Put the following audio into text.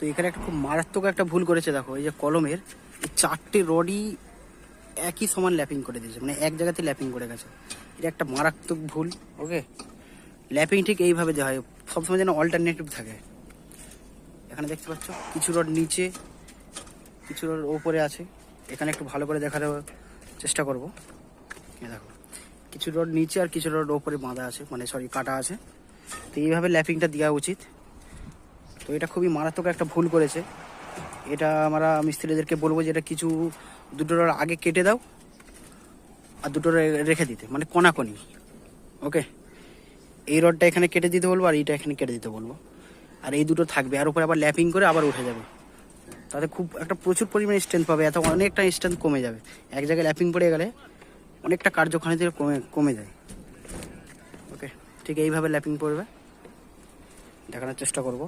তো এখানে একটা খুব মারাত্মক একটা ভুল করেছে, দেখো এই যে কলমের এই 4টে রডই একই সমান ল্যাপিং করে দিয়েছে, মানে এক জায়গাতে ল্যাপিং করে গেছে। এটা একটা মারাত্মক ভুল। ওকে, ল্যাপিং ঠিক এইভাবে দেওয়া হয়, সবসময় যেন অল্টারনেটিভ থাকে। এখানে দেখতে পাচ্ছ কিছু রড নিচে, কিছু রড ওপরে আছে। এখানে একটু ভালো করে দেখার চেষ্টা করব। দেখো কিছু রড নিচে আর কিছু রড ওপরে বাঁধা আছে, মানে সরি কাটা আছে। তো এইভাবে ল্যাপিংটা দেওয়া উচিত। তো এটা খুবই মারাত্মক একটা ভুল করেছে। এটা আমরা মিস্ত্রিদেরকে বলবো যে এটা কিছু দুটো রড আগে কেটে দাও আর দুটো রেখে দিতে, মানে কোনাকোনি। ওকে, এই রডটা এখানে কেটে দিতে বলবো আর এইটা এখানে কেটে দিতে বলবো, আর এই দুটো থাকবে, আর উপরে আবার ল্যাপিং করে আবার উঠে যাবে। তাতে খুব একটা প্রচুর পরিমাণে স্ট্রেংথ পাবে, এত অনেকটা স্ট্রেংথ কমে যাবে। এক জায়গায় ল্যাপিং পড়ে গেলে অনেকটা কার্যক্ষমতা কমে যায়। ওকে, ঠিক এইভাবে ল্যাপিং পড়বে, দেখানোর চেষ্টা করবো।